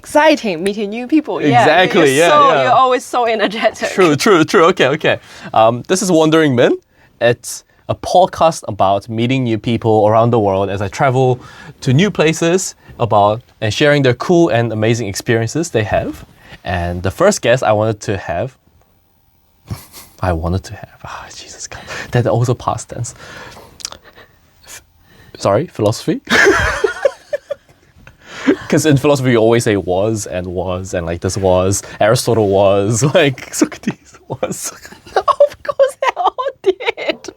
exciting meeting new people. Exactly, You're always so energetic. True. Okay. This is Wandering Men. It's a podcast about meeting new people around the world as I travel to new places and sharing their cool and amazing experiences they have. And the first guest I wanted to have, Jesus God, that's also past tense. Philosophy? Because in philosophy you always say was and like this was, Aristotle was, like Socrates was. Of course they all did.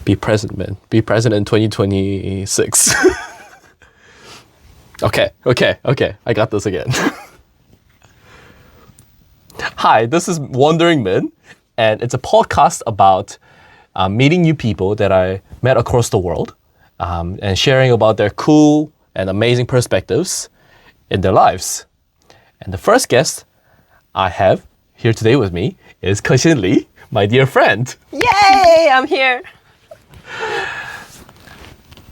Be present, man. Be present in 2026. Okay. I got this again. Hi, this is Wandering Men, and it's a podcast about meeting new people that I met across the world and sharing about their cool and amazing perspectives in their lives. And the first guest I have here today with me is Kexin Li, my dear friend. Yay, I'm here.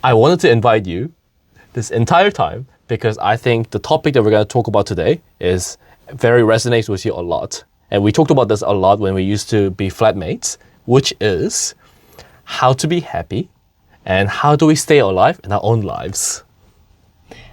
I wanted to invite you this entire time because I think the topic that we're going to talk about today very resonates with you a lot. And we talked about this a lot when we used to be flatmates, which is how to be happy and how do we stay alive in our own lives.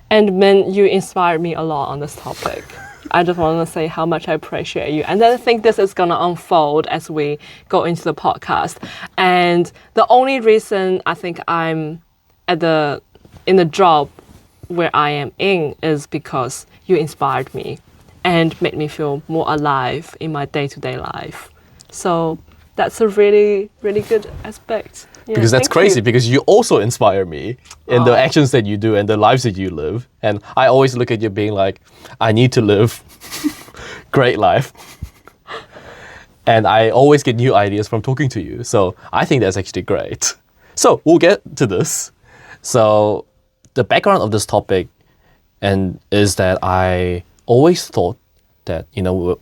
And man, you inspired me a lot on this topic. I just want to say how much I appreciate you. And then I think this is going to unfold as we go into the podcast. And the only reason I think I'm in the job where I am in is because you inspired me and made me feel more alive in my day-to-day life. So that's a really, really good aspect. Yeah, because that's crazy, because you also inspire me in the actions that you do and the lives that you live. And I always look at you being like, I need to live great life. And I always get new ideas from talking to you. So I think that's actually great. So we'll get to this. So the background of this topic is that I always thought that,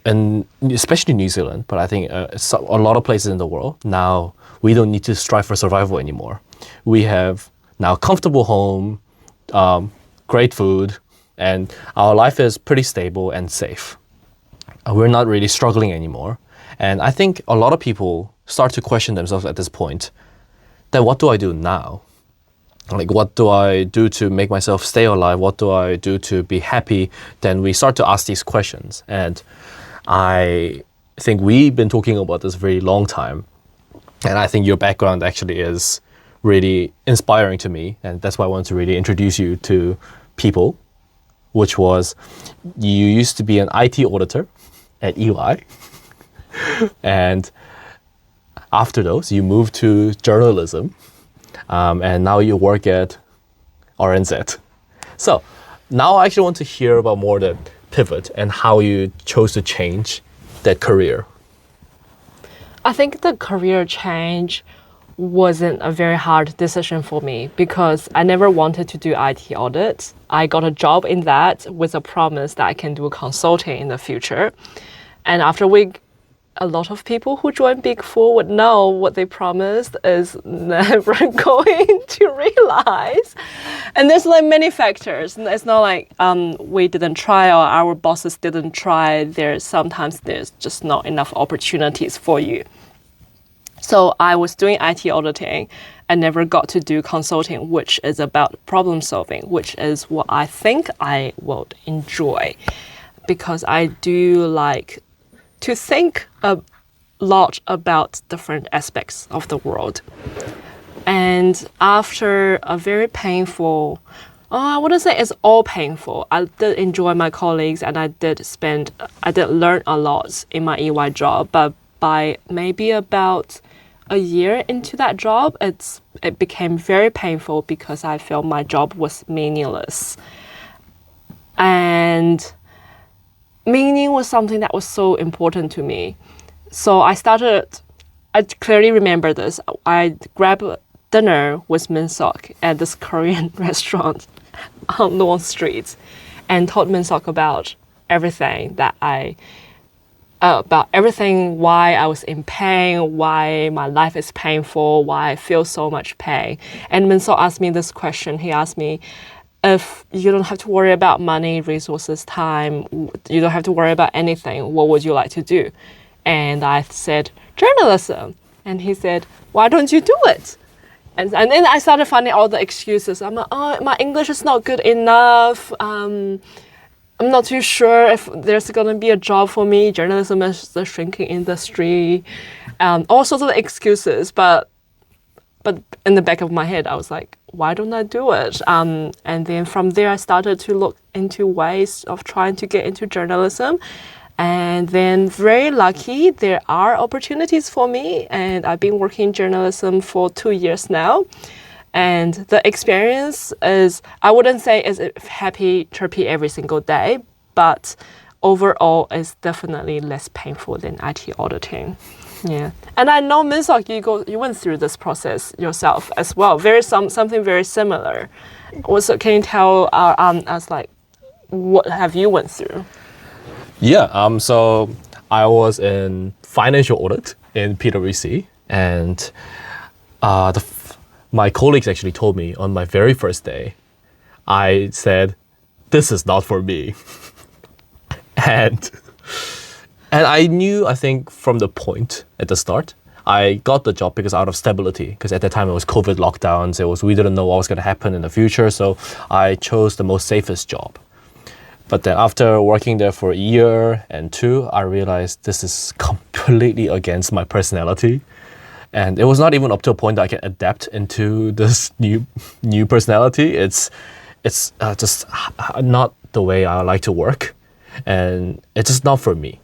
and especially New Zealand, but I think a lot of places in the world, now we don't need to strive for survival anymore. We have now a comfortable home, great food, and our life is pretty stable and safe. We're not really struggling anymore. And I think a lot of people start to question themselves at this point, then what do I do now? Like, what do I do to make myself stay alive? What do I do to be happy? Then we start to ask these questions. And I think we've been talking about this a very long time. And I think your background actually is really inspiring to me. And that's why I wanted to really introduce you to people, which was you used to be an IT auditor at EY. And after those, you moved to journalism. And now you work at RNZ. So now I actually want to hear about more the pivot and how you chose to change that career. I think the career change wasn't a very hard decision for me because I never wanted to do IT audit. I got a job in that with a promise that I can do consulting in the future. And after a lot of people who join Big Four would know what they promised is never going to realize. And there's like many factors. It's not like we didn't try or our bosses didn't try. Sometimes there's just not enough opportunities for you. So I was doing IT auditing and never got to do consulting, which is about problem solving, which is what I think I would enjoy because I do like to think a lot about different aspects of the world. And after a very painful, I wouldn't say it's all painful. I did enjoy my colleagues and I did learn a lot in my EY job, but by maybe about a year into that job, it became very painful because I felt my job was meaningless. And meaning was something that was so important to me. So I clearly remember this. I grabbed dinner with Min Sok at this Korean restaurant on North Street and told Min Sok about everything that I about everything, why I was in pain, why my life is painful, why I feel so much pain. And Minso asked me this question. He asked me, if you don't have to worry about money, resources, time, you don't have to worry about anything, what would you like to do? And I said, journalism. And he said, why don't you do it? And then I started finding all the excuses. I'm like, oh, my English is not good enough. I'm not too sure if there's going to be a job for me. Journalism is the shrinking industry. All sorts of excuses. But in the back of my head, I was like, why don't I do it? And then from there, I started to look into ways of trying to get into journalism. And then very lucky, there are opportunities for me. And I've been working in journalism for 2 years now. And the experience is, I wouldn't say is happy, chirpy every single day, but overall it's definitely less painful than IT auditing. Yeah. And I know, Minsok, you went through this process yourself as well. Something very similar. Also, can you tell us, like, what have you went through? Yeah, so I was in financial audit in PwC, and my colleagues actually told me on my very first day, I said, this is not for me. and I knew, I think, from the point at the start, I got the job because out of stability, because at that time it was COVID lockdowns, we didn't know what was going to happen in the future, so I chose the most safest job. But then after working there for a year and two, I realized this is completely against my personality. And it was not even up to a point that I can adapt into this new personality. It's just not the way I like to work. And it's just not for me.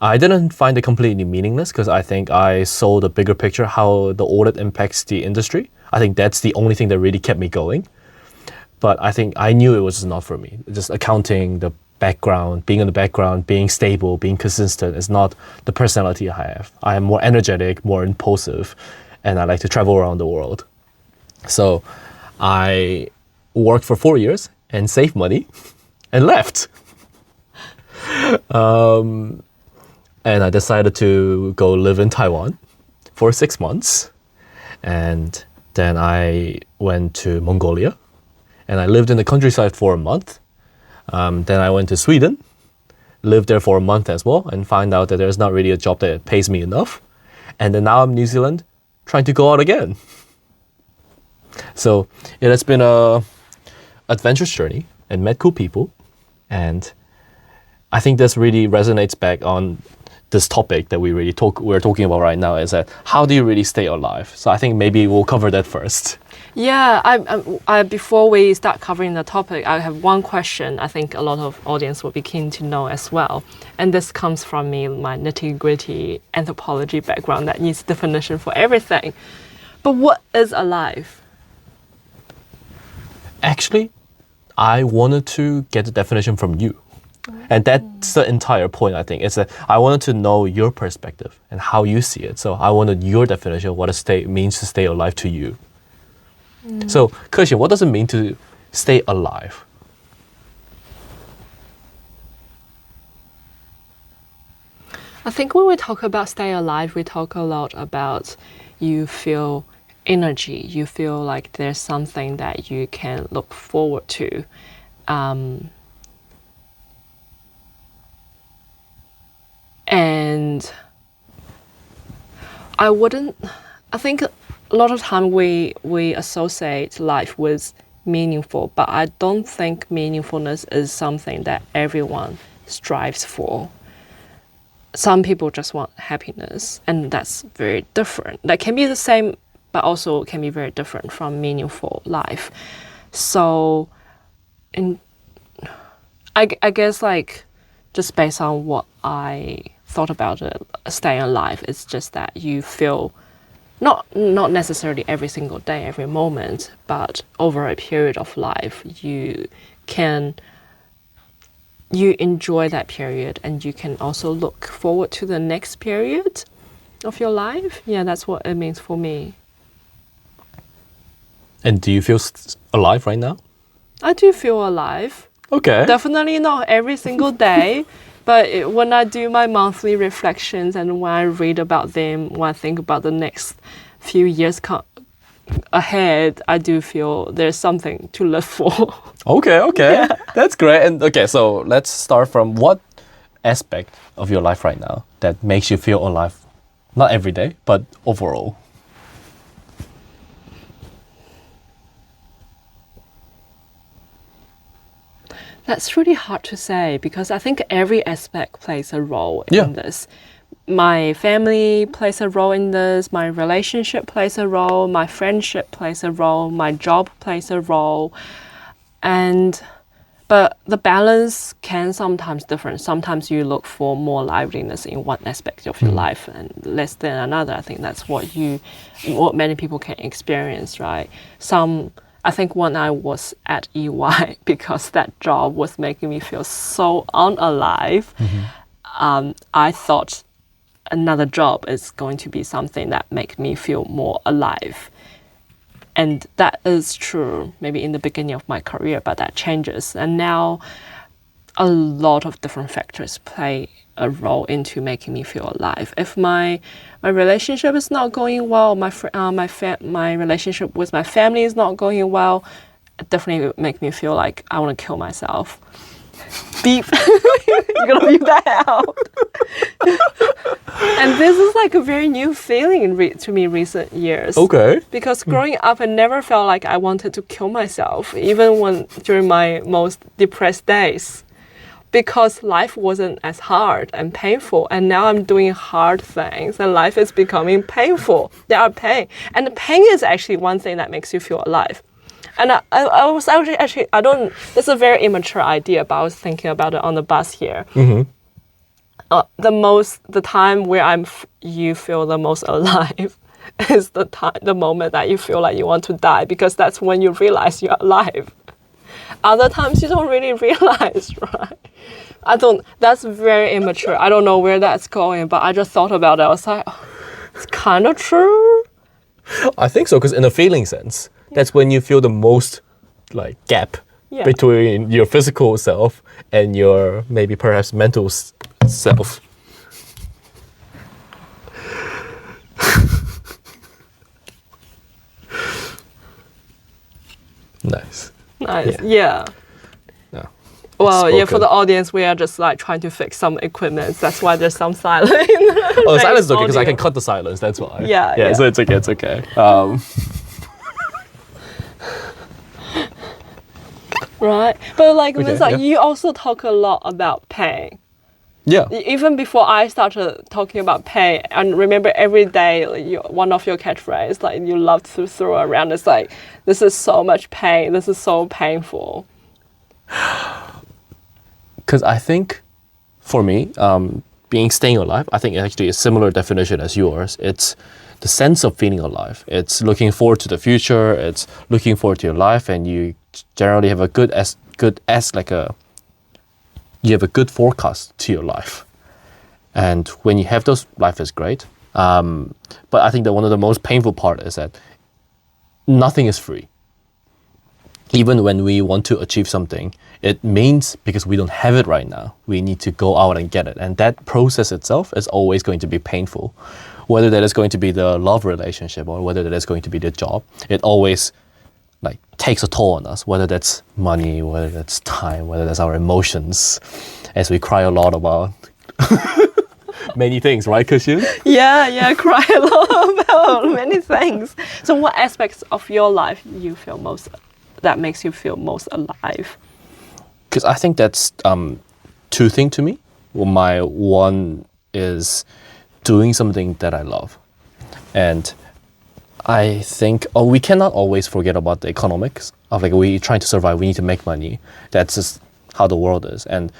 I didn't find it completely meaningless because I think I saw the bigger picture, how the audit impacts the industry. I think that's the only thing that really kept me going. But I think I knew it was just not for me. Just accounting, the background, being in the background, being stable, being consistent is not the personality I have. I am more energetic, more impulsive, and I like to travel around the world. So I worked for 4 years and saved money and left. And I decided to go live in Taiwan for 6 months. And then I went to Mongolia. And I lived in the countryside for a month. Then I went to Sweden, lived there for a month as well, and find out that there's not really a job that pays me enough. And then now I'm in New Zealand, trying to go out again. So it has been a adventurous journey and met cool people. And I think this really resonates back on this topic that we're talking about right now, is that how do you really stay alive? So I think maybe we'll cover that first. Yeah, I before we start covering the topic, I have one question I think a lot of audience would be keen to know as well. And this comes from my nitty-gritty anthropology background that needs definition for everything. But what is alive? Actually, I wanted to get the definition from you. And that's the entire point, I think. It's that I wanted to know your perspective and how you see it. So I wanted your definition of what means to stay alive to you. So, Kexin, what does it mean to stay alive? I think when we talk about stay alive, we talk a lot about you feel energy. You feel like there's something that you can look forward to. And I think a lot of time we associate life with meaningful, but I don't think meaningfulness is something that everyone strives for. Some people just want happiness, and that's very different. That can be the same, but also can be very different from meaningful life. So, I guess, like, just based on what I thought about it, staying alive, it's just that you feel not necessarily every single day, every moment, but over a period of life, you enjoy that period, and you can also look forward to the next period of your life. Yeah, that's what it means for me. And do you feel alive right now? I do feel alive. Okay. Definitely not every single day, But when I do my monthly reflections and when I read about them, when I think about the next few years ahead, I do feel there's something to live for. Okay, Yeah. that's great. And okay, so let's start from what aspect of your life right now that makes you feel alive, not every day, but overall. That's really hard to say because I think every aspect plays a role Yeah. in this. My family plays a role in this, my relationship plays a role, my friendship plays a role, my job plays a role. But the balance can sometimes differ. Sometimes you look for more liveliness in one aspect of your life and less than another. I think that's what many people can experience, right? I think when I was at EY, because that job was making me feel so unalive, I thought another job is going to be something that makes me feel more alive. And that is true maybe in the beginning of my career, but that changes. And now a lot of different factors play a role into making me feel alive. If my relationship is not going well, my relationship with my family is not going well, it definitely would make me feel like I want to kill myself. Beep. You're gonna beep that out. And this is like a very new feeling to me recent years. Okay. Because growing up, I never felt like I wanted to kill myself, even during my most depressed days. Because life wasn't as hard and painful, and now I'm doing hard things, and life is becoming painful. There are pain, and the pain is actually one thing that makes you feel alive. And I was actually I don't. It's a very immature idea, but I was thinking about it on the bus here. The time where you feel the most alive is the moment that you feel like you want to die, because that's when you realize you're alive. Other times you don't really realize, right? That's very immature. I don't know where that's going, but I just thought about it. I was like, oh, it's kind of true. I think so, because in a feeling sense, that's when you feel the most like gap between your physical self and your maybe perhaps mental self. Nice. Yeah. No. Well, yeah, for the audience, we are just like trying to fix some equipment. That's why there's some silence. Oh, the silence is okay, because I can cut the silence, that's why. Yeah. So it's okay. Right. But like, Okay, you also talk a lot about pain. Yeah. Even before I started talking about pain, and remember every day, like, one of your catchphrases, like you love to throw around, it's like, this is so much pain, this is so painful. Because I think, for me, staying alive, I think actually a similar definition as yours. It's the sense of feeling alive. It's looking forward to the future. It's looking forward to your life, and you generally have a you have a good forecast to your life. And when you have those, life is great. But I think that one of the most painful part is that nothing is free. Even when we want to achieve something, it means because we don't have it right now, we need to go out and get it. And that process itself is always going to be painful. Whether that is going to be the love relationship or whether that is going to be the job, it always like takes a toll on us, whether that's money, whether that's time, whether that's our emotions, as we cry a lot about many things, right, Kexin? Yeah, cry a lot about many things. So what aspects of your life that makes you feel most alive? Because I think that's two things to me. Well, my one is doing something that I love. And I think we cannot always forget about the economics of like we trying to survive, we need to make money. That's just how the world is. And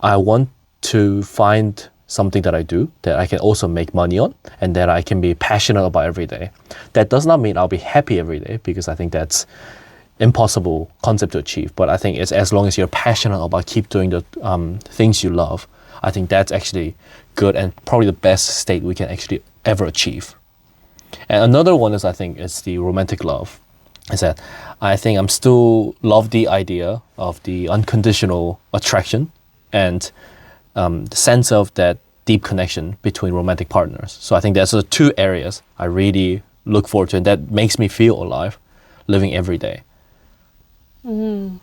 I want to find something that I do that I can also make money on and that I can be passionate about every day. That does not mean I'll be happy every day, because I think that's impossible concept to achieve. But I think it's as long as you're passionate about keep doing the things you love, I think that's actually good and probably the best state we can actually ever achieve. And another one is, I think, is the romantic love. Is that I think I'm still love the idea of the unconditional attraction and the sense of that deep connection between romantic partners. So I think that's the two areas I really look forward to, and that makes me feel alive, living every day. And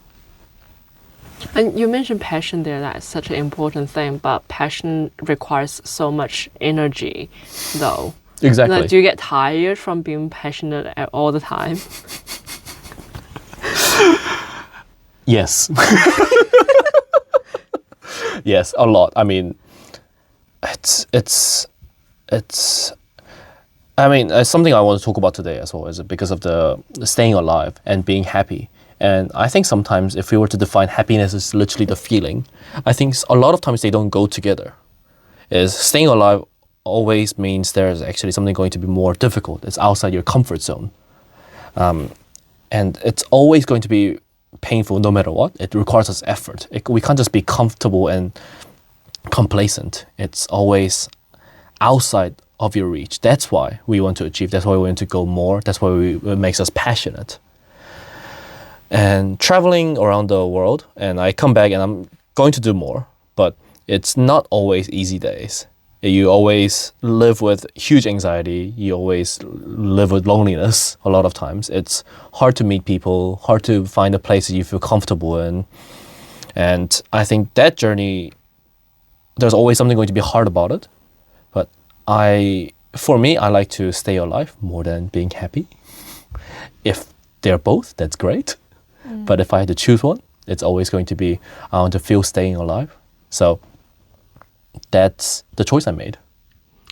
you mentioned passion there, that's such an important thing, but passion requires so much energy, though. Exactly. Like, do you get tired from being passionate all the time? Yes. Yes, a lot. I mean, it's something I want to talk about today as well, is because of the staying alive and being happy. And I think sometimes if we were to define happiness as literally the feeling, I think a lot of times they don't go together. Is staying alive always means there's actually something going to be more difficult. It's outside your comfort zone. And it's always going to be painful no matter what. It requires us effort. We can't just be comfortable and complacent. It's always outside of your reach. That's why we want to achieve. That's why we want to go more. That's why it makes us passionate. And traveling around the world, and I come back and I'm going to do more, but it's not always easy days. You always live with huge anxiety. You always live with loneliness a lot of times. It's hard to meet people, hard to find a place that you feel comfortable in. And I think that journey, there's always something going to be hard about it. But for me, I like to stay alive more than being happy. If they're both, that's great. But if I had to choose one, it's always going to be, I want to feel staying alive. So that's the choice I made.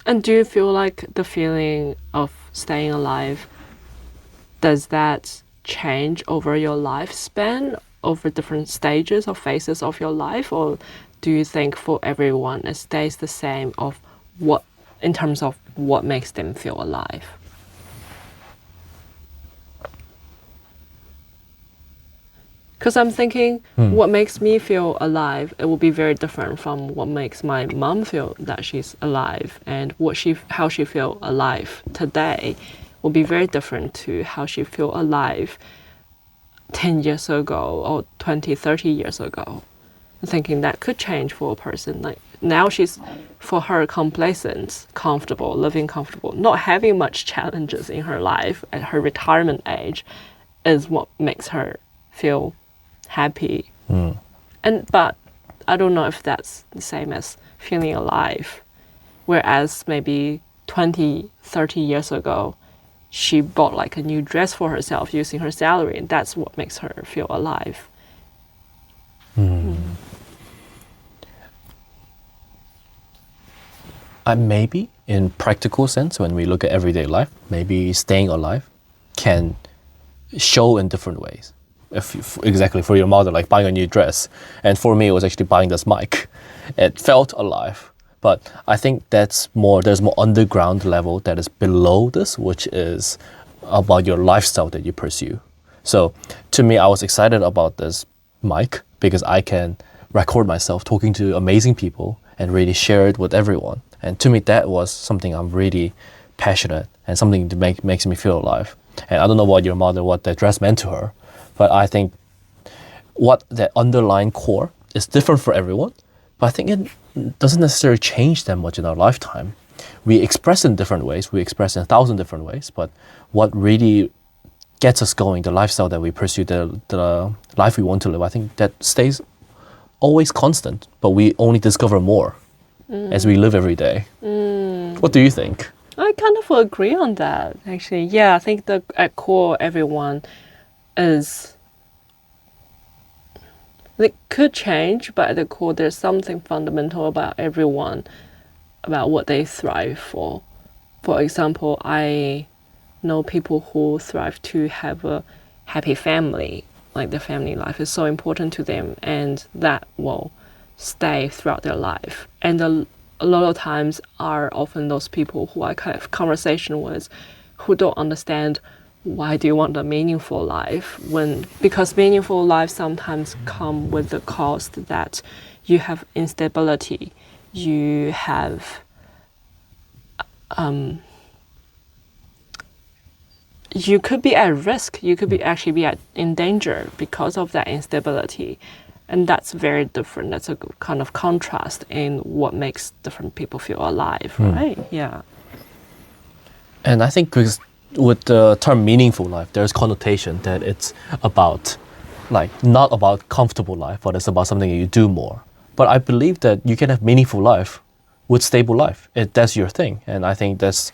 And do you feel like the feeling of staying alive, does that change over your lifespan, over different stages or phases of your life? Or do you think for everyone it stays the same in terms of what makes them feel alive? Because I'm thinking, what makes me feel alive, it will be very different from what makes my mom feel that she's alive, and how she feel alive today will be very different to how she feel alive 10 years ago or 20, 30 years ago. I'm thinking that could change for a person. Like now she's, for her, complacent, comfortable, living comfortable, not having much challenges in her life at her retirement age is what makes her feel happy. But I don't know if that's the same as feeling alive. Whereas maybe 20, 30 years ago, she bought like a new dress for herself using her salary, and that's what makes her feel alive. Maybe in practical sense, when we look at everyday life, maybe staying alive can show in different ways. Exactly, for your mother, like buying a new dress. And for me, it was actually buying this mic. It felt alive. But I think there's more underground level that is below this, which is about your lifestyle that you pursue. So to me, I was excited about this mic because I can record myself talking to amazing people and really share it with everyone. And to me, that was something I'm really passionate and something that makes me feel alive. And I don't know what your mother, what that dress meant to her, but I think what that underlying core is different for everyone. But I think it doesn't necessarily change that much in our lifetime. We express in different ways. We express in 1,000 different ways. But what really gets us going, the lifestyle that we pursue, the life we want to live, I think that stays always constant. But we only discover more as we live every day. What do you think? I kind of agree on that, actually. Yeah, I think at core, everyone is... It could change, but at the core, there's something fundamental about everyone, about what they thrive for. For example, I know people who thrive to have a happy family, like their family life is so important to them, and that will stay throughout their life. And a lot of times are often those people who I kind of conversation with who don't understand why do you want a meaningful life, because meaningful life sometimes come with the cost that you have instability, you have you could be at risk, you could be in danger because of that instability. And that's very different. That's a kind of contrast in what makes different people feel alive, right? Yeah. And I think because with the term meaningful life, there's connotation that it's about, like, not about comfortable life, but it's about something that you do more. But I believe that you can have meaningful life with stable life. That's your thing. And I think that's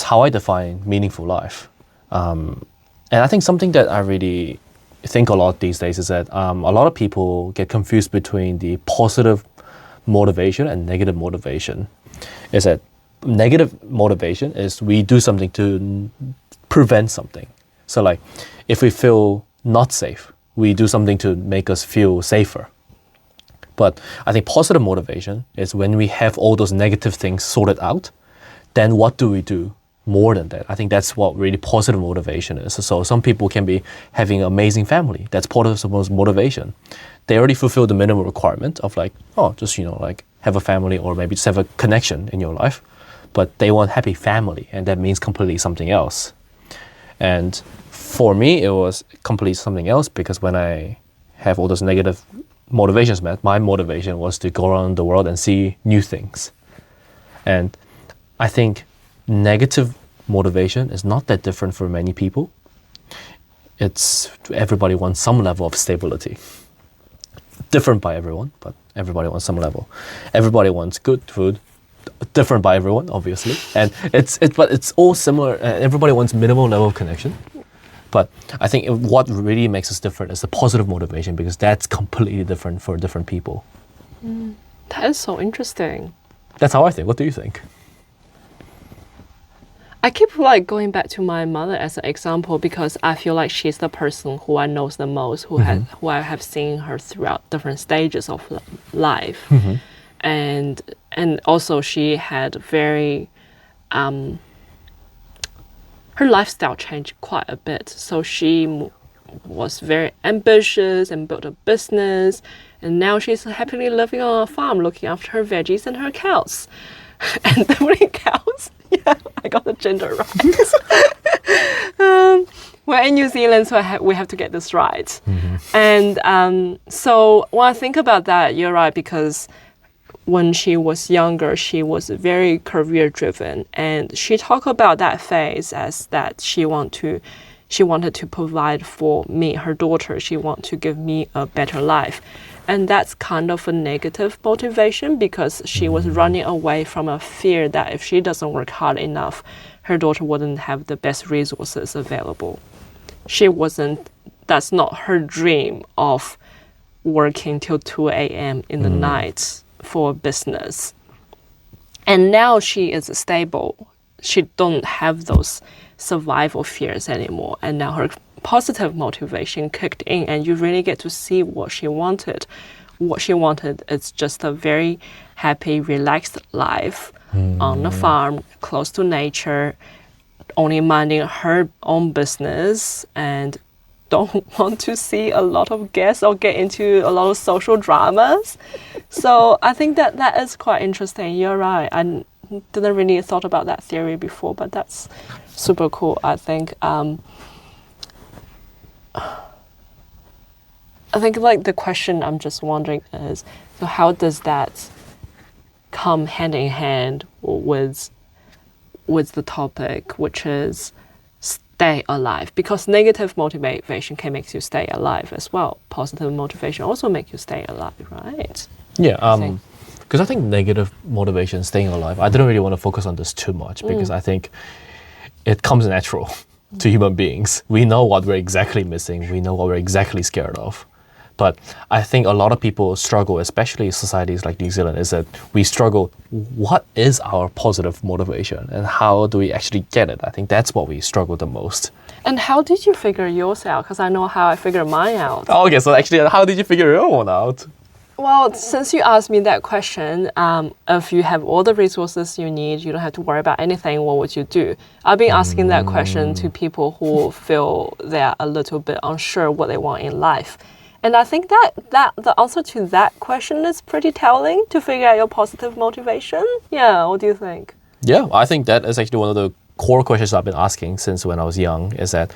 how I define meaningful life. And I think something that I really think a lot these days is that a lot of people get confused between the positive motivation and negative motivation. Is that negative motivation is we do something to prevent something. So like if we feel not safe, we do something to make us feel safer. But I think positive motivation is when we have all those negative things sorted out, then what do we do more than that? I think that's what really positive motivation is. So some people can be having an amazing family. That's positive motivation. They already fulfill the minimum requirement of like, oh, just, like have a family or maybe just have a connection in your life. But they want happy family, and that means completely something else. And for me, it was completely something else because when I have all those negative motivations met, my motivation was to go around the world and see new things. And I think negative motivation is not that different for many people. It's everybody wants some level of stability. Different by everyone, but everybody wants some level. Everybody wants good food. Different by everyone, obviously, and but it's all similar. Everybody wants minimal level of connection, but I think what really makes us different is the positive motivation because that's completely different for different people. That is so interesting. That's how I think. What do you think? I keep like going back to my mother as an example because I feel like she's the person who I know the most, who I have seen her throughout different stages of life. And also she had very, her lifestyle changed quite a bit. So she was very ambitious and built a business. And now she's happily living on a farm, looking after her veggies and her cows. And how many cows? Yeah, I got the gender right. We're in New Zealand, so we have to get this right. And so when I think about that, you're right, because when she was younger, she was very career-driven, and she talked about that phase as that she wanted to provide for me, her daughter. She wanted to give me a better life, and that's kind of a negative motivation because she was running away from a fear that if she doesn't work hard enough, her daughter wouldn't have the best resources available. That's not her dream of working till 2 a.m. in the night for business. And now she is stable. She don't have those survival fears anymore. And now her positive motivation kicked in, and you really get to see what she wanted. What she wanted is just a very happy, relaxed life on a farm, close to nature, only minding her own business, and don't want to see a lot of guests or get into a lot of social dramas. So I think that is quite interesting. You're right. I didn't really thought about that theory before, but that's super cool. I think like the question I'm just wondering is, so how does that come hand in hand with the topic, which is stay alive? Because negative motivation can make you stay alive as well. Positive motivation also make you stay alive, right? Yeah, because I think negative motivation, staying alive, I didn't really want to focus on this too much because I think it comes natural to human beings. We know what we're exactly missing. We know what we're exactly scared of. But I think a lot of people struggle, especially societies like New Zealand, is that we struggle. What is our positive motivation and how do we actually get it? I think that's what we struggle the most. And how did you figure yours out? Because I know how I figured mine out. Oh, okay, so actually, how did you figure your own out? Well, since you asked me that question, if you have all the resources you need, you don't have to worry about anything, what would you do? I've been asking that question to people who feel they're a little bit unsure what they want in life. And I think that the answer to that question is pretty telling to figure out your positive motivation. Yeah, what do you think? Yeah, I think that is actually one of the core questions I've been asking since when I was young, is that,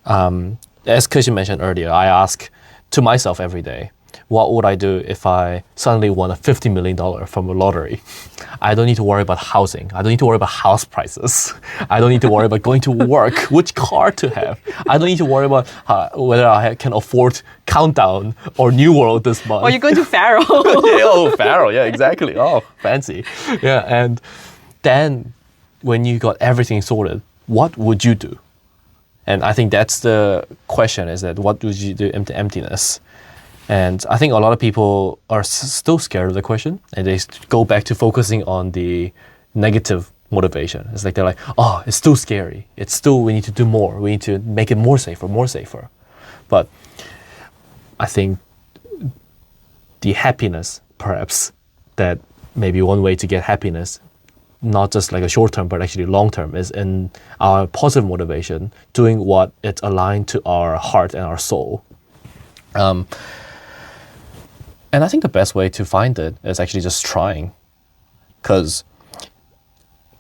as Kexin mentioned earlier, I ask to myself every day, what would I do if I suddenly won a $50 million from a lottery? I don't need to worry about housing. I don't need to worry about house prices. I don't need to worry about going to work, which car to have. I don't need to worry about whether I can afford Countdown or New World this month. Or you're going to Faro. Faro, yeah, exactly. Oh, fancy. Yeah, and then when you got everything sorted, what would you do? And I think that's the question, is that what would you do in the emptiness? And I think a lot of people are still scared of the question, and they go back to focusing on the negative motivation. It's like they're like, oh, it's still scary. It's still, we need to do more. We need to make it more safer. But I think the happiness, perhaps, that maybe one way to get happiness, not just like a short term, but actually long term, is in our positive motivation, doing what it's aligned to our heart and our soul. And I think the best way to find it is actually just trying. Because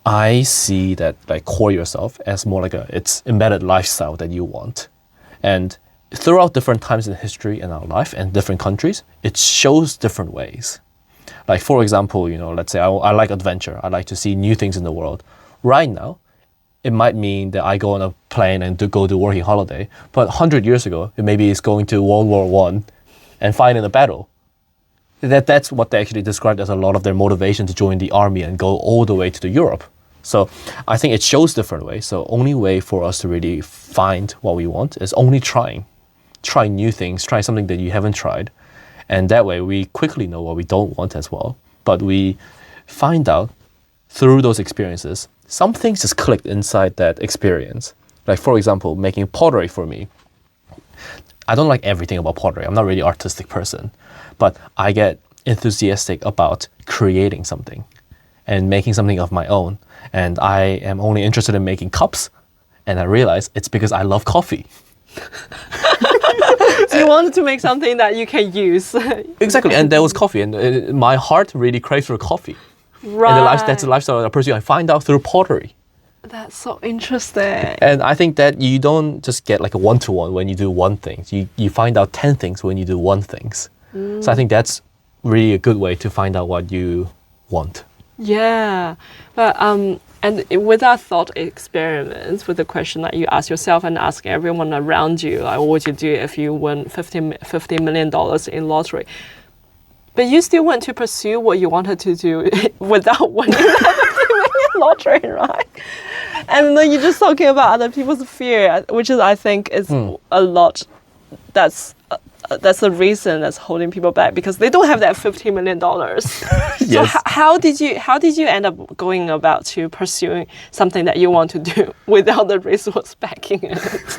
I see that like core yourself as more like it's embedded lifestyle that you want. And throughout different times in history in our life and different countries, it shows different ways. Like, for example, let's say I like adventure. I like to see new things in the world. Right now, it might mean that I go on a plane and go to working holiday. But 100 years ago, it maybe is going to World War I and fighting a battle. That's what they actually described as a lot of their motivation to join the army and go all the way to Europe. So I think it shows different ways. So only way for us to really find what we want is only trying. Try new things, try something that you haven't tried. And that way we quickly know what we don't want as well. But we find out through those experiences, some things just clicked inside that experience. Like, for example, making pottery for me. I don't like everything about pottery. I'm not really an artistic person. But I get enthusiastic about creating something and making something of my own. And I am only interested in making cups. And I realize it's because I love coffee. So you wanted to make something that you can use. Exactly. And there was coffee. And my heart really craves for coffee. Right. And that's the lifestyle that I pursue. I find out through pottery. That's so interesting. And I think that you don't just get like a one-to-one when you do one thing. You find out 10 things when you do one thing. So I think that's really a good way to find out what you want. Yeah. But and with that thought experiments, with the question that you ask yourself and ask everyone around you, like, what would you do if you won $50 million in lottery? But you still went to pursue what you wanted to do without winning that $50 million lottery, right? And then you're just talking about other people's fear, which is, I think, is a lot. That's the reason that's holding people back, because they don't have that $50 million. Yes. So how did you end up going about to pursuing something that you want to do without the resource backing it?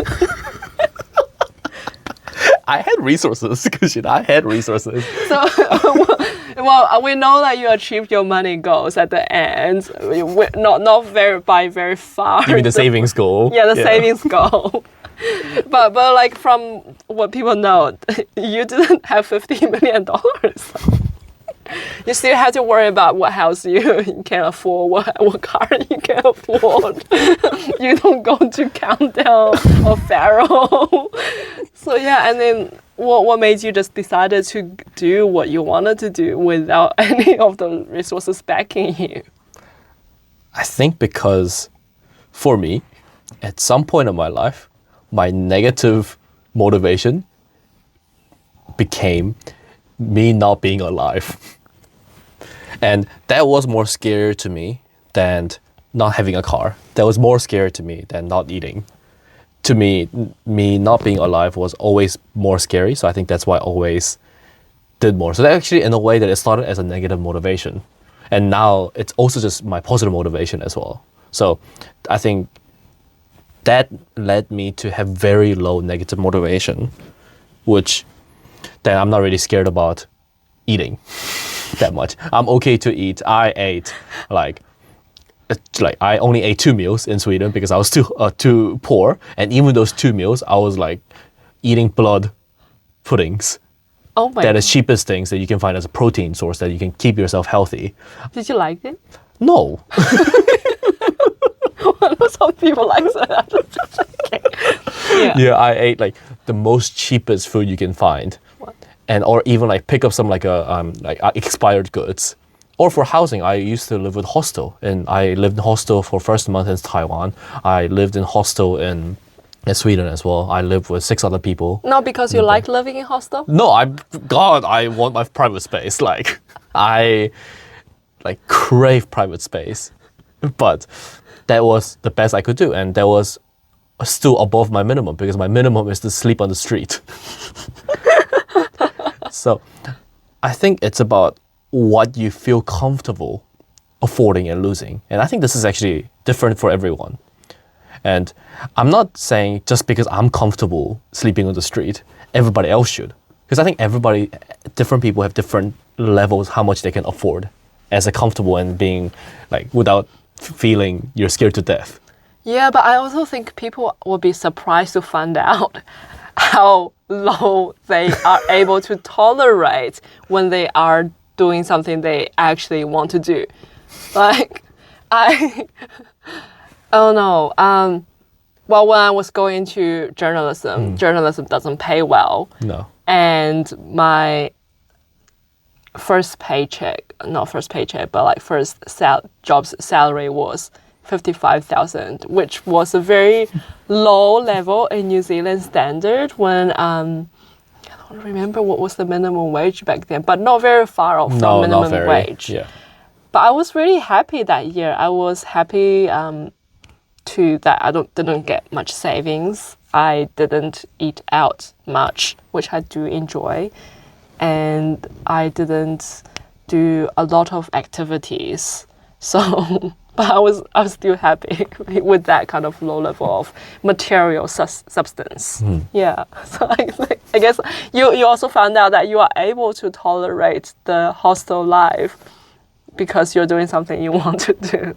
I had resources. I had resources. So, well, we know that you achieved your money goals at the end. Not by very far. You mean the savings goal? Yeah, the savings goal. But like, from what people know, you didn't have $50 million. You still have to worry about what house you can afford, what car you can afford. You don't go to Countdown or Faro. So yeah, and then what made you just decided to do what you wanted to do without any of the resources backing you? I think because for me, at some point in my life, my negative motivation became me not being alive. And that was more scary to me than not having a car. That was more scary to me than not eating. To me not being alive was always more scary. So I think that's why I always did more. So that actually, in a way, that it started as a negative motivation. And now it's also just my positive motivation as well. So I think that led me to have very low negative motivation, which then I'm not really scared about eating that much. I'm okay to eat. I ate like I only ate 2 meals in Sweden because I was too poor, and even those 2 meals, I was like eating blood puddings. Oh my! That is cheapest things that you can find as a protein source that you can keep yourself healthy. Did you like it? No. Some people like that. Yeah, I ate like the most cheapest food you can find. What? and or even like pick up some like expired goods. Or for housing, I used to live with hostel, and I lived in hostel for first month in Taiwan. I lived in hostel in Sweden as well. I lived with 6 other people. Not because you like living in hostel? No, I want my private space. Like, I crave private space, but that was the best I could do, and that was still above my minimum because my minimum is to sleep on the street. So, I think it's about what you feel comfortable affording and losing, and I think this is actually different for everyone. And I'm not saying just because I'm comfortable sleeping on the street, everybody else should. Because I think different people have different levels how much they can afford as a comfortable and being like without feeling you're scared to death. Yeah, but I also think people will be surprised to find out how low they are able to tolerate when they are doing something they actually want to do. Like, oh no. Well, when I was going into journalism, journalism doesn't pay well. No. And my first paycheck, not first paycheck, but like first job's salary was 55,000, which was a very low level in New Zealand standard when I don't remember what was the minimum wage back then, but not very far off from minimum wage. Yeah. But I was really happy that year. I was happy that I didn't get much savings. I didn't eat out much, which I do enjoy, and I didn't do a lot of activities. So, but I was still happy with that kind of low level of material substance. Yeah. So I guess you also found out that you are able to tolerate the hostel life because you're doing something you want to do.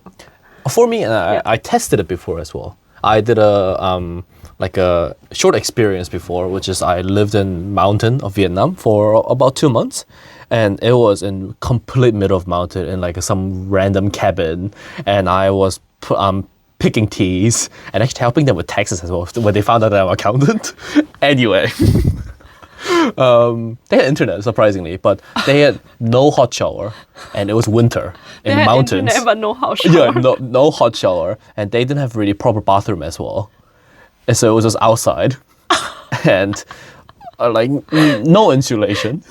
For me, I tested it before as well. I did a short experience before, which is I lived in mountain of Vietnam for about 2 months, and it was in complete middle of mountain in like some random cabin, and I was picking teas and actually helping them with taxes as well when they found out that I'm an accountant. Anyway. They had internet, surprisingly, but they had no hot shower, and it was winter in the mountains. Internet, but no hot shower. Yeah, no hot shower, and they didn't have really proper bathroom as well, and so it was just outside, and like no insulation.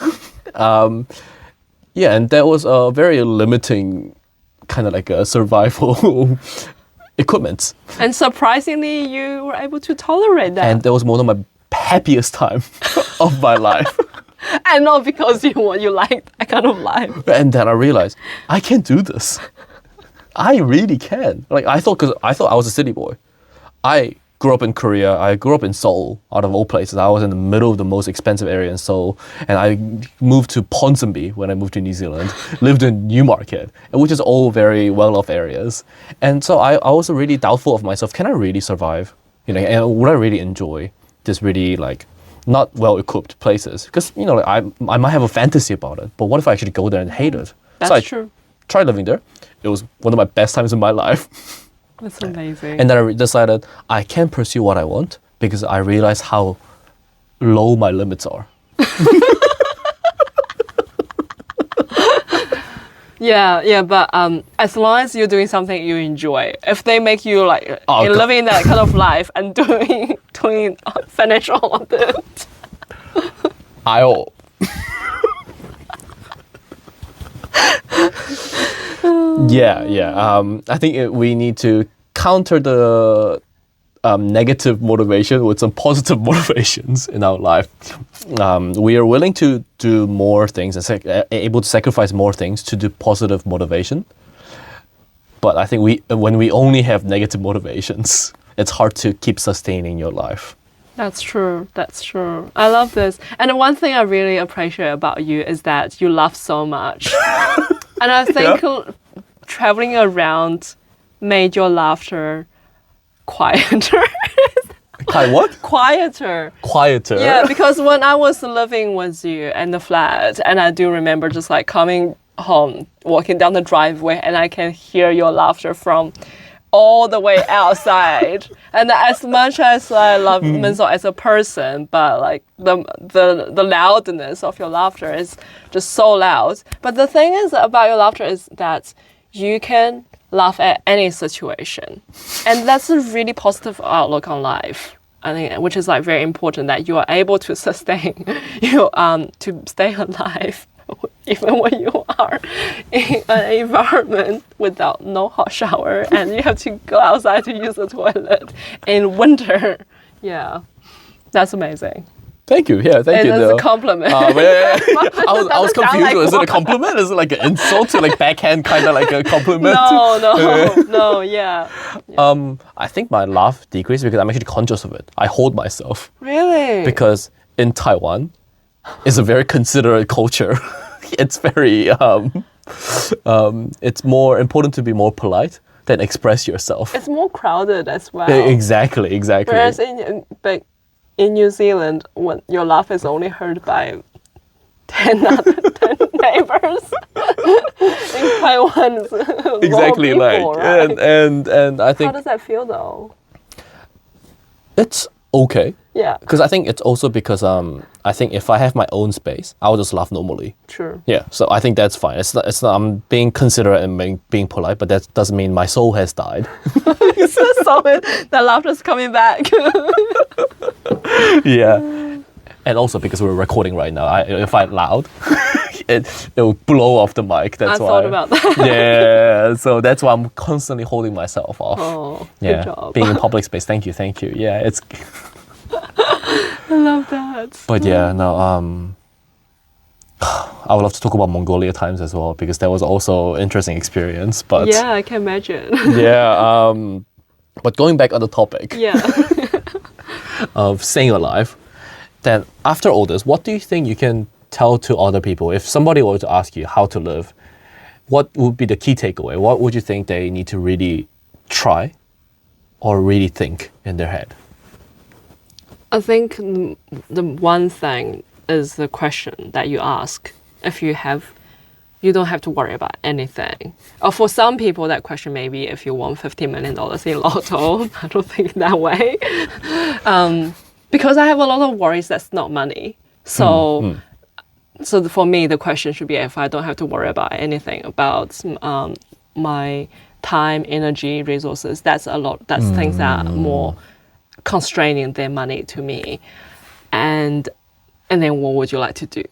Yeah, and that was a very limiting kind of like a survival equipment. And surprisingly, you were able to tolerate that. And that was one of my happiest time of my life. And not because you like that kind of life. And then I realized I can do this. I really can. Like I thought I was a city boy. I grew up in Korea. I grew up in Seoul, out of all places. I was in the middle of the most expensive area in Seoul, and I moved to Ponsonby when I moved to New Zealand. Lived in Newmarket, which is all very well-off areas. And so I was really doubtful of myself. Can I really survive? And would I really enjoy this really like not well-equipped places? Because like, I might have a fantasy about it, but what if I actually go there and hate it? That's true. Tried living there. It was one of my best times in my life. That's amazing. And then I decided I can't pursue what I want because I realized how low my limits are. Yeah, but as long as you're doing something you enjoy, if they make you like living that kind of life and doing finish all of it, I'll. Yeah. I think we need to counter the negative motivation with some positive motivations in our life. We are willing to do more things and able to sacrifice more things to do positive motivation. But I think when we only have negative motivations, it's hard to keep sustaining your life. That's true. I love this. And the one thing I really appreciate about you is that you laugh so much. And I think traveling around made your laughter quieter. What? Quieter. Yeah, because when I was living with you in the flat, and I do remember just like coming home, walking down the driveway, and I can hear your laughter from all the way outside. And as much as I love Minso as a person, but like the loudness of your laughter is just so loud. But the thing is about your laughter is that you can laugh at any situation. And that's a really positive outlook on life. I think, which is like very important, that you are able to sustain to stay alive even when you are in an environment without no hot shower and you have to go outside to use the toilet in winter. Yeah, that's amazing. Thank you. Yeah, thank you. It's a compliment. Yeah. I was confused. Is it a compliment? Is it like an insult to like backhand kind of like a compliment? No, yeah. I think my laugh decreased because I'm actually conscious of it. I hold myself. Really? Because in Taiwan, it's a very considerate culture. It's very, it's more important to be more polite than express yourself. It's more crowded as well. Exactly. Whereas in New Zealand, when your laugh is only heard by 10 neighbors. In Taiwan, it's exactly, more people, like, right? and I think how does that feel though? it's okay. Yeah. Because I think it's also because I think if I have my own space, I'll just laugh normally. True. Yeah. So I think that's fine. It's not I'm being considerate and being polite, but that doesn't mean my soul has died. So the laughter's coming back. Yeah. And also because we're recording right now, if I'm loud, it'll blow off the mic. That's why. I thought about that. Yeah. So that's why I'm constantly holding myself off. Oh, yeah. good job. Being in public space. Thank you. Yeah. It's. I love that. But yeah, no. I would love to talk about Mongolia times as well because that was also an interesting experience. But yeah, I can imagine. Yeah. But going back on the topic. Yeah. Of staying alive. Then after all this, what do you think you can tell to other people? If somebody were to ask you how to live, what would be the key takeaway? What would you think they need to really try or really think in their head? I think the one thing is the question that you ask. If you don't have to worry about anything. Or for some people, that question may be if you won $50 million in lotto. I don't think that way. Because I have a lot of worries that's not money. So for me, the question should be if I don't have to worry about anything about my time, energy, resources. That's things that are more constraining than money to me. And then what would you like to do?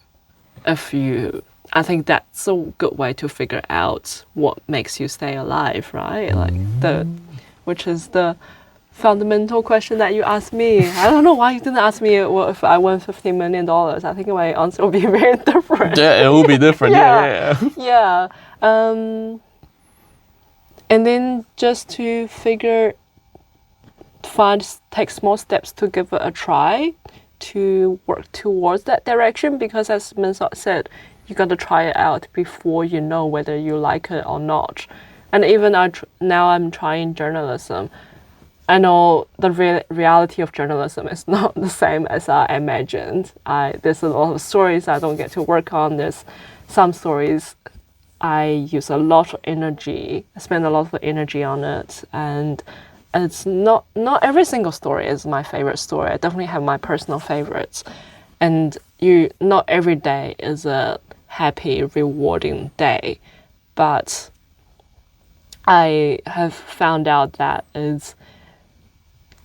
I think that's a good way to figure out what makes you stay alive, right? Which is the fundamental question that you asked me. I don't know why you didn't ask me if I won $50 million. I think my answer would be very different. Yeah, it will be different. Yeah. And then just to take small steps to give it a try, to work towards that direction, because as Minso said, you got to try it out before you know whether you like it or not. And even now I'm trying journalism. I know the reality of journalism is not the same as I imagined. There's a lot of stories I don't get to work on. There's some stories I use a lot of energy. I spend a lot of energy on it, and it's not every single story is my favorite story. I definitely have my personal favorites, and not every day is a happy, rewarding day, but I have found out that it's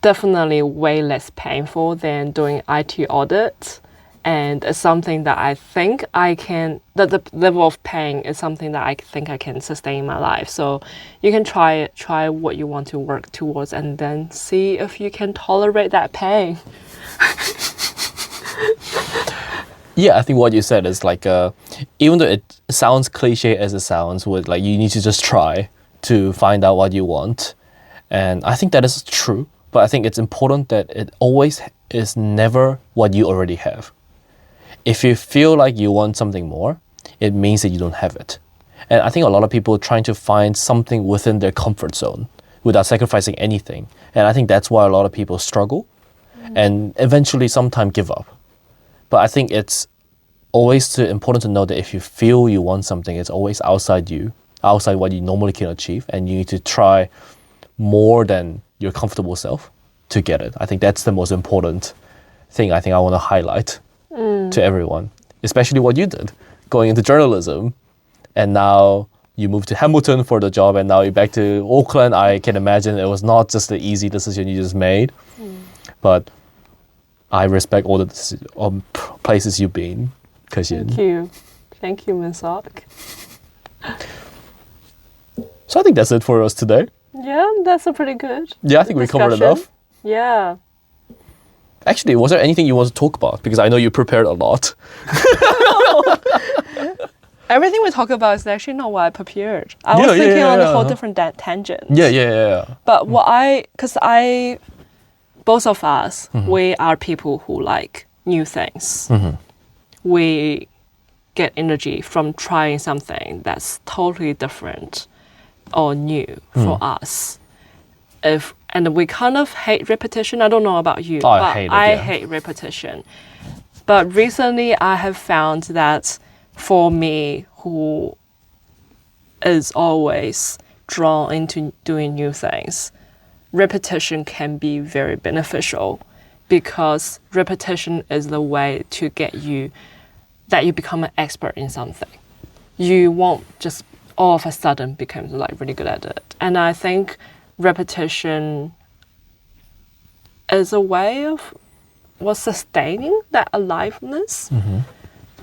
definitely way less painful than doing IT audit, and it's something that I think the level of pain is something that I think I can sustain in my life. So you can try what you want to work towards and then see if you can tolerate that pain. Yeah, I think what you said is like, even though it sounds cliche as it sounds, with like you need to just try to find out what you want. And I think that is true, but I think it's important that it always is never what you already have. If you feel like you want something more, it means that you don't have it. And I think a lot of people are trying to find something within their comfort zone without sacrificing anything. And I think that's why a lot of people struggle and eventually sometimes give up. But I think it's always important to know that if you feel you want something, it's always outside you, outside what you normally can achieve, and you need to try more than your comfortable self to get it. I think that's the most important thing I think I want to highlight to everyone, especially what you did, going into journalism, and now you moved to Hamilton for the job, and now you're back to Auckland. I can imagine it was not just the easy decision you just made, but I respect all the places you've been, Kexin. Thank you, Minsock. So I think that's it for us today. Yeah, that's a pretty good Yeah, I think we covered enough. Yeah. Actually, was there anything you want to talk about? Because I know you prepared a lot. Everything we talk about is actually not what I prepared. I was thinking on a whole different tangent. Yeah. But both of us, we are people who like new things. We get energy from trying something that's totally different or new for us. And we kind of hate repetition. I don't know about you, but I hate repetition. But recently I have found that for me, who is always drawn into doing new things, repetition can be very beneficial, because repetition is the way to get you that you become an expert in something. You won't just all of a sudden become like really good at it. And I think repetition is a way of sustaining that aliveness,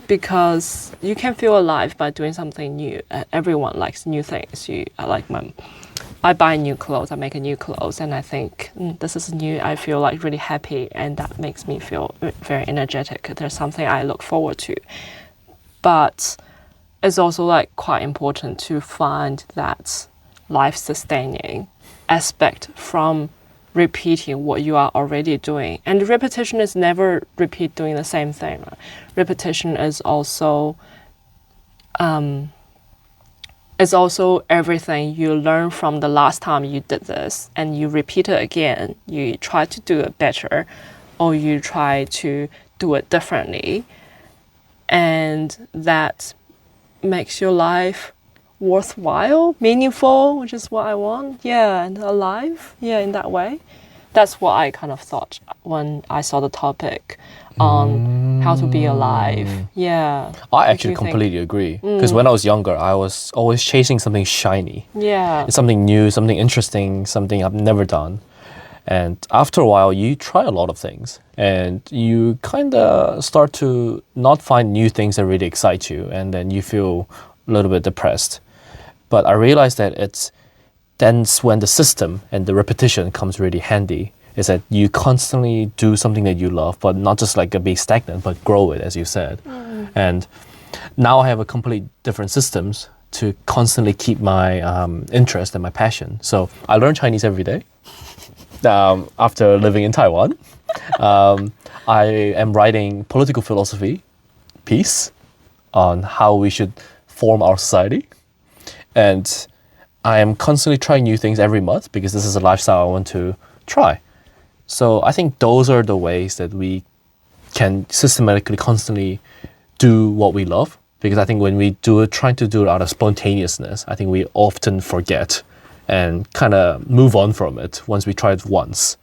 because you can feel alive by doing something new. Everyone likes new things. I buy new clothes, I make a new clothes, and I think this is new. I feel like really happy, and that makes me feel very energetic. There's something I look forward to. But it's also like quite important to find that life-sustaining aspect from repeating what you are already doing. And repetition is never repeat doing the same thing. Repetition is also everything you learn from the last time you did this, and you repeat it again. You try to do it better, or you try to do it differently. And that makes your life worthwhile, meaningful, which is what I want. Yeah, and alive. Yeah, in that way. That's what I kind of thought when I saw the topic on how to be alive. Yeah. I actually completely agree. Because when I was younger, I was always chasing something shiny. Yeah. Something new, something interesting, something I've never done. And after a while, you try a lot of things, and you kind of start to not find new things that really excite you, and then you feel a little bit depressed. But I realized that that's when the system and the repetition comes really handy, is that you constantly do something that you love, but not just like be stagnant, but grow it, as you said. And now I have a complete different systems to constantly keep my interest and my passion. So I learn Chinese every day. After living in Taiwan, I am writing political philosophy piece on how we should form our society. And I am constantly trying new things every month, because this is a lifestyle I want to try. So I think those are the ways that we can systematically, constantly do what we love. Because I think when we do it, trying to do it out of spontaneousness, I think we often forget and kind of move on from it once we try it once.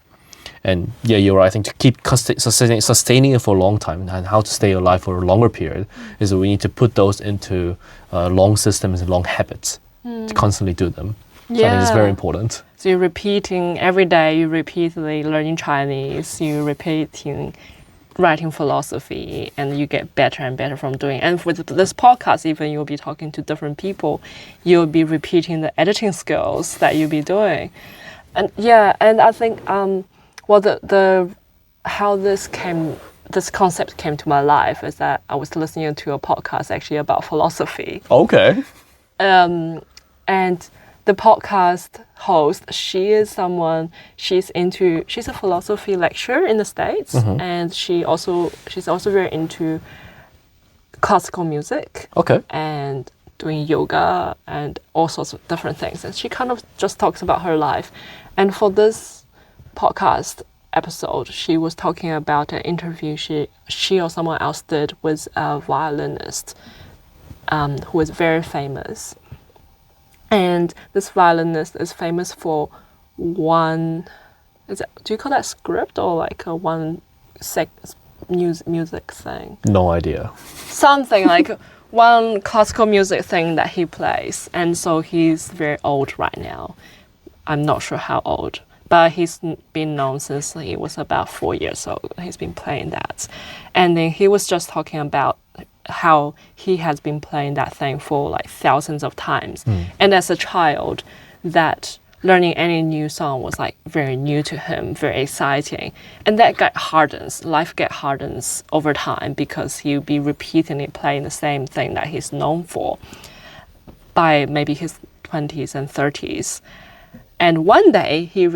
And yeah, you're right. I think to keep sustaining it for a long time, and how to stay alive for a longer period, is that we need to put those into long systems and long habits to constantly do them. So I think it's very important. So you're repeating every day, you repeatedly learning Chinese, you repeating writing philosophy, and you get better and better from doing. And with this podcast, even you'll be talking to different people, you'll be repeating the editing skills that you'll be doing. And yeah, and I think how this concept came to my life is that I was listening to a podcast actually about philosophy. Okay. And the podcast host, she's a philosophy lecturer in the States, and she's also very into classical music. Okay. And doing yoga and all sorts of different things. And she kind of just talks about her life. And for this podcast episode, she was talking about an interview she or someone else did with a violinist who is very famous. And this violinist is famous for one, do you call that script or like a music thing? No idea. Something like one classical music thing that he plays. And so he's very old right now. I'm not sure how old, but he's been known since he was about 4 years old. He's been playing that. And then he was just talking about how he has been playing that thing for like thousands of times. And as a child, that learning any new song was like very new to him, very exciting. And that life hardens over time because he'll be repeatedly playing the same thing that he's known for by maybe his 20s and 30s. And one day he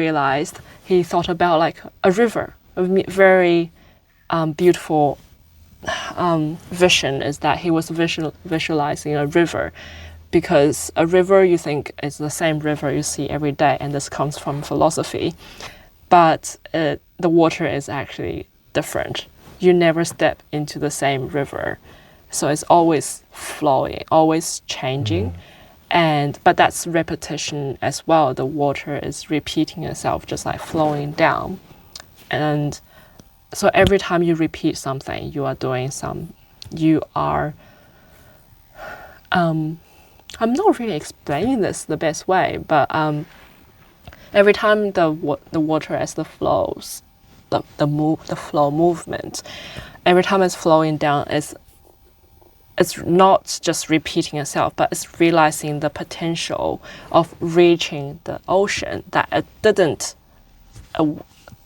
thought about like a river, a very beautiful vision is that he was visualizing a river, because a river you think is the same river you see every day, and this comes from philosophy, but the water is actually different. You never step into the same river, so it's always flowing, always changing. But that's repetition as well. The water is repeating itself, just like flowing down. And so every time you repeat something, I'm not really explaining this the best way, but every time the water as the flows, the flow movement, every time it's flowing down, it's not just repeating itself, but it's realizing the potential of reaching the ocean that it didn't,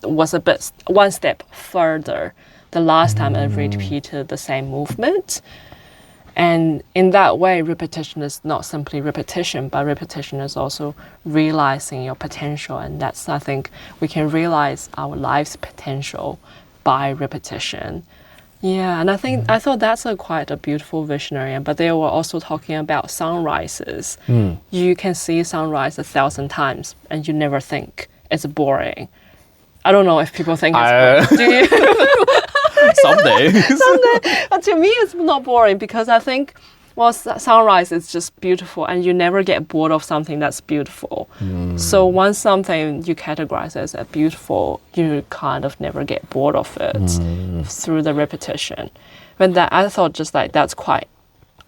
was a bit one step further the last time it repeated the same movement. And in that way, repetition is not simply repetition, but repetition is also realizing your potential. And that's, I think, we can realize our life's potential by repetition. Yeah, and I thought that's quite a beautiful visionary. But they were also talking about sunrises. You can see sunrise 1,000 times, and you never think it's boring. I don't know if people think it's boring. Do you? Someday. But to me, it's not boring because I think, well, sunrise is just beautiful, and you never get bored of something that's beautiful. So once something you categorize as beautiful, you kind of never get bored of it through the repetition. But I thought just like that's quite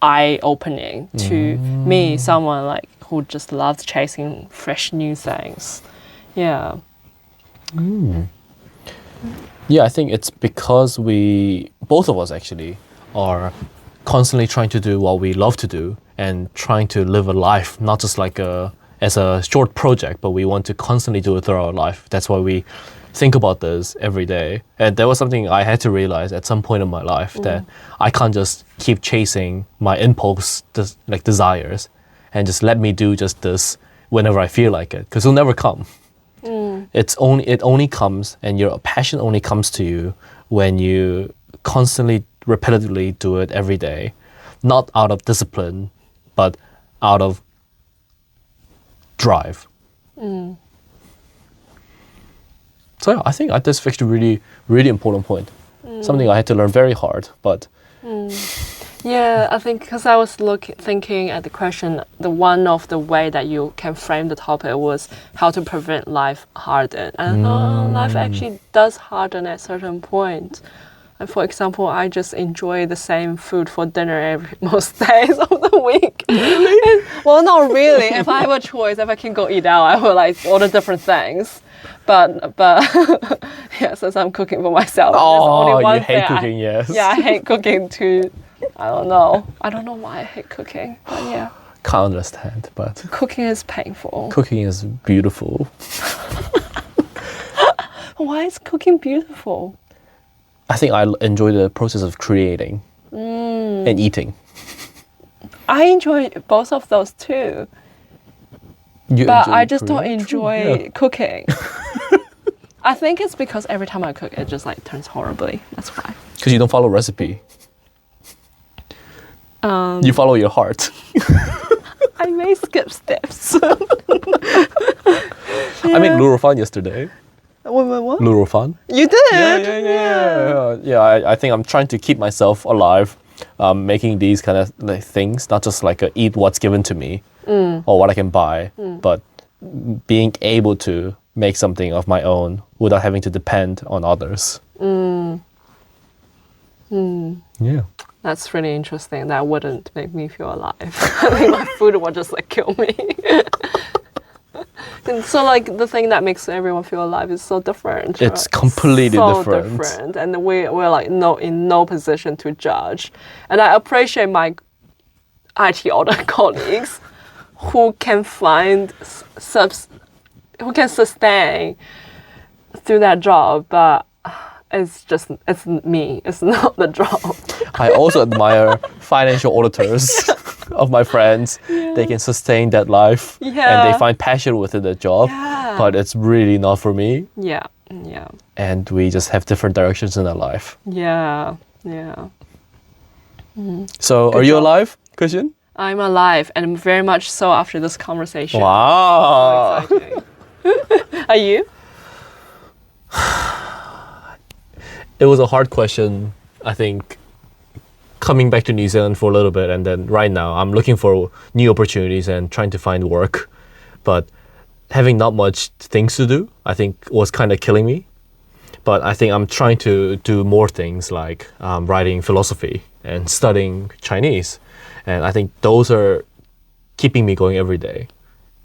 eye-opening to me, someone like who just loves chasing fresh new things. Yeah. Yeah, I think it's because both of us actually, are constantly trying to do what we love to do and trying to live a life, not just like as a short project, but we want to constantly do it through our life. That's why we think about this every day. And that was something I had to realize at some point in my life, that I can't just keep chasing my impulse, desires, and just let me do just this whenever I feel like it, because it'll never come. It only comes, and your passion only comes to you when you constantly, repetitively do it every day, not out of discipline, but out of drive. So yeah, I think that's actually really, really important point. Something I had to learn very hard, but. Yeah, I think because I was thinking at the question, one of the way that you can frame the topic was how to prevent life harden. And life actually does harden at a certain point. And for example, I just enjoy the same food for dinner most days of the week. Really? Well, not really. If I have a choice, if I can go eat out, I will like order different things. But yeah, since I'm cooking for myself, there's only one you hate thing cooking, yes. Yeah, I hate cooking too. I don't know why I hate cooking, but yeah. Can't understand, but Cooking is painful. cooking is beautiful. Why is cooking beautiful? I think I enjoy the process of creating and eating. I enjoy both of those too. But I just don't enjoy cooking. I think it's because every time I cook, it just like turns horribly. That's why. Because you don't follow recipe. You follow your heart. I may skip steps. I made lurofan yesterday. What? Lurofan. You did? Yeah. I think I'm trying to keep myself alive, making these kind of like things, not just like eat what's given to me or what I can buy, but being able to make something of my own without having to depend on others. Yeah. That's really interesting. That wouldn't make me feel alive. I think my food would just like kill me. And so like the thing that makes everyone feel alive is so different. It's right? completely so different. And we're like in no position to judge. And I appreciate my IT audit colleagues who can who can sustain through that job, but it's me. It's not the job. I also admire financial auditors of my friends. Yeah. They can sustain that life and they find passion within their job, but it's really not for me. Yeah. And we just have different directions in our life. Yeah. So, Good are you job. alive, Kexin? I'm alive, and very much so after this conversation. Wow. So exciting. Are you? It was a hard question, I think, coming back to New Zealand for a little bit, and then right now I'm looking for new opportunities and trying to find work. But having not much things to do, I think was kind of killing me. But I think I'm trying to do more things like writing philosophy and studying Chinese. And I think those are keeping me going every day.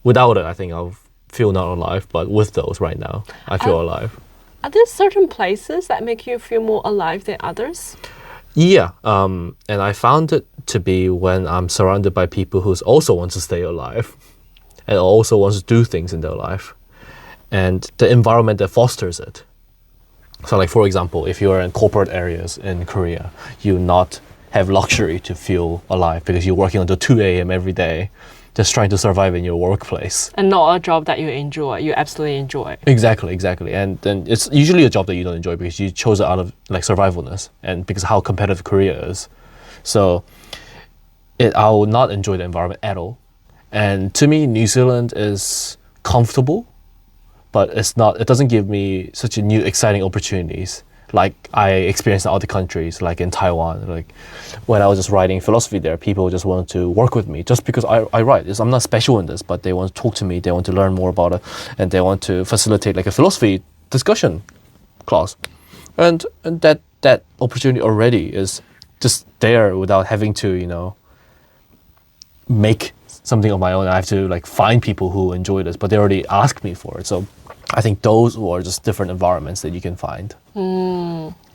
Without it, I think I'll feel not alive. But with those right now, I feel alive. Are there certain places that make you feel more alive than others? Yeah, and I found it to be when I'm surrounded by people who also want to stay alive and also wants to do things in their life, and the environment that fosters it. So like, for example, if you're in corporate areas in Korea, you not have luxury to feel alive because you're working until 2 a.m. every day, just trying to survive in your workplace. And not a job that you absolutely enjoy. Exactly. And then it's usually a job that you don't enjoy because you chose it out of like survivalness and because how competitive Korea is. So I will not enjoy the environment at all. And to me, New Zealand is comfortable, but it doesn't give me such a new exciting opportunities like I experienced in other countries, like in Taiwan. Like when I was just writing philosophy there, people just wanted to work with me just because I write. I'm not special in this, but they want to talk to me, they want to learn more about it, and they want to facilitate like a philosophy discussion class. And that opportunity already is just there without having to, make something of my own. I have to like find people who enjoy this, but they already asked me for it. So I think those are just different environments that you can find.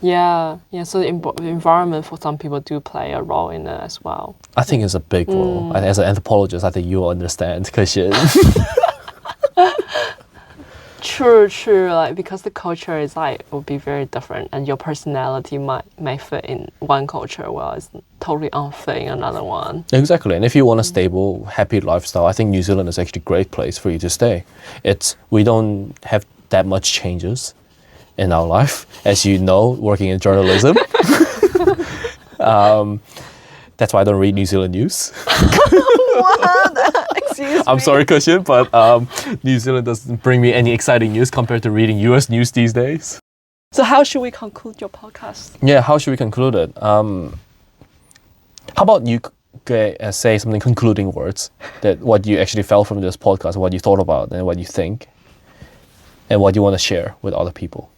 Yeah. So the environment for some people do play a role in it as well. I think it's a big role. And as an anthropologist, I think you'll understand, Kexin. True. Like because the culture is will be very different, and your personality may fit in one culture, while it's totally unfit in another one. Exactly, and if you want a stable, happy lifestyle, I think New Zealand is actually a great place for you to stay. We don't have that much changes in our life, as you know, working in journalism. That's why I don't read New Zealand news. What? Excuse me. I'm sorry, Kexin, but New Zealand doesn't bring me any exciting news compared to reading US news these days. So how should we conclude your podcast? Yeah, how should we conclude it? How about you say something concluding words, that what you actually felt from this podcast, what you thought about, and what you think, and what you want to share with other people.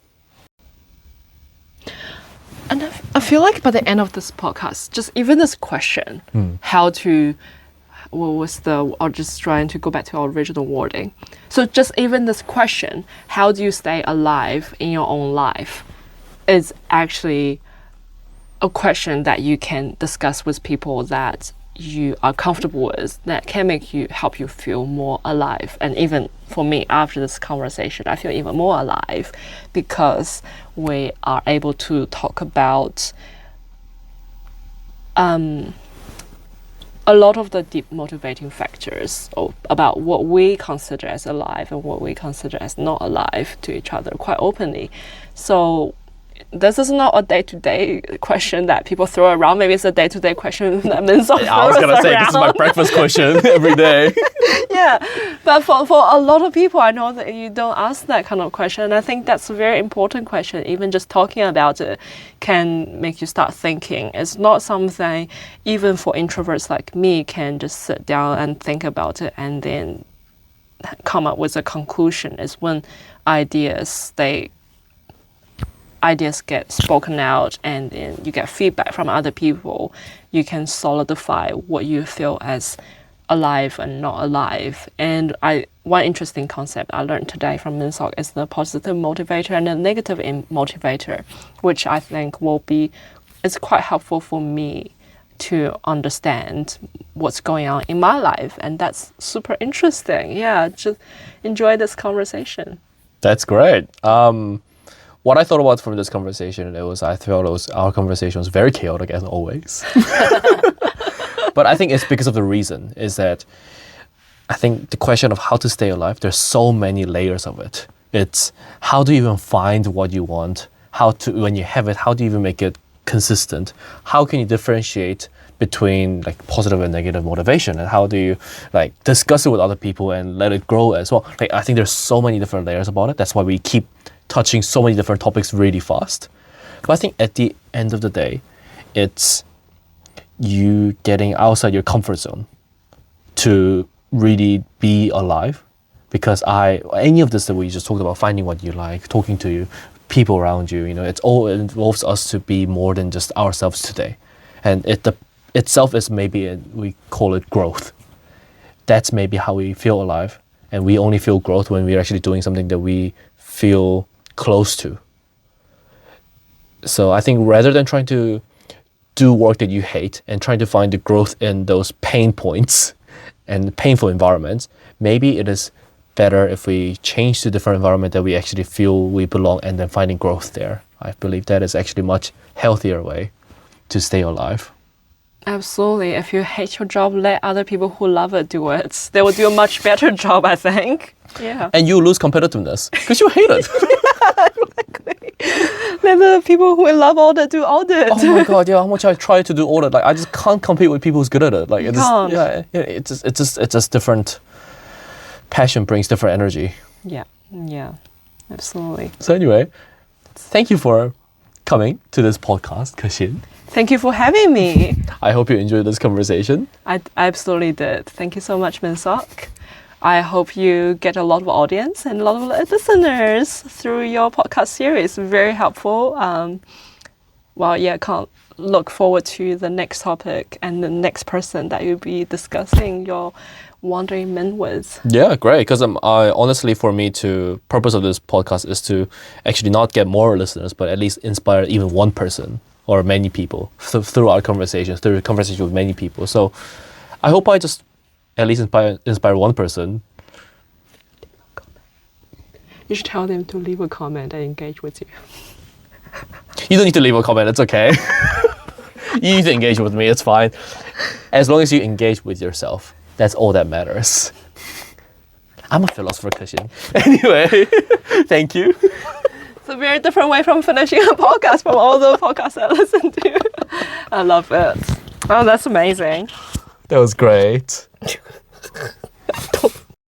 And I feel like by the end of this podcast, just even this question, or just trying to go back to our original wording. So just even this question, how do you stay alive in your own life, is actually a question that you can discuss with people that you are comfortable with, that can help you feel more alive. And even for me, after this conversation, I feel even more alive because we are able to talk about a lot of the deep motivating factors about what we consider as alive and what we consider as not alive to each other quite openly. So this is not a day-to-day question that people throw around. Maybe it's a day-to-day question that Minso throws around. I was going to say, this is my breakfast question every day. Yeah, but for a lot of people, I know that you don't ask that kind of question. And I think that's a very important question. Even just talking about it can make you start thinking. It's not something, even for introverts like me, can just sit down and think about it and then come up with a conclusion. It's when ideas get spoken out, and then you get feedback from other people. You can solidify what you feel as alive and not alive. And one interesting concept I learned today from Minsok is the positive motivator and the negative motivator, which I think is quite helpful for me to understand what's going on in my life. And that's super interesting. Yeah, just enjoy this conversation. That's great. What I thought about from this conversation, our conversation was very chaotic as always. But I think it's because of the reason is that I think the question of how to stay alive, there's so many layers of it. It's how do you even find what you want? When you have it, how do you even make it consistent? How can you differentiate between like positive and negative motivation? And how do you like discuss it with other people and let it grow as well? Like, I think there's so many different layers about it. That's why we keep touching so many different topics really fast. But I think at the end of the day, it's you getting outside your comfort zone to really be alive. Because any of this that we just talked about, finding what you like, talking to you, people around you, it involves us to be more than just ourselves today. And itself is we call it growth. That's maybe how we feel alive. And we only feel growth when we're actually doing something that we feel close to. So I think rather than trying to do work that you hate and trying to find the growth in those pain points and painful environments, maybe it is better if we change to a different environment that we actually feel we belong and then finding growth there. I believe that is actually a much healthier way to stay alive. Absolutely. If you hate your job, let other people who love it do it. They will do a much better job, I think. Yeah. And you lose competitiveness because you hate it. Exactly. Let the people who love audit do audit. Oh my god, yeah, how much I try to do audit. Like, I just can't compete with people who's good at it. Like, it's just different. Passion brings different energy. Yeah, absolutely. So anyway, thank you for coming to this podcast, Kexin. Thank you for having me. I hope you enjoyed this conversation. I absolutely did. Thank you so much, Minsok. I hope you get a lot of audience and a lot of listeners through your podcast series. Very helpful. Can't look forward to the next topic and the next person that you'll be discussing your wandering men with. Yeah, great. Because honestly, for me, purpose of this podcast is to actually not get more listeners, but at least inspire even one person or many people through our conversations, through conversation with many people. So I hope I just at least inspire one person. You should tell them to leave a comment and engage with you. You don't need to leave a comment, it's okay. You need to engage with me, it's fine. As long as you engage with yourself, that's all that matters. I'm a philosopher, Kexin. Anyway, thank you. It's a very different way from finishing a podcast from all the podcasts I listen to. I love it. Oh, that's amazing. That was great.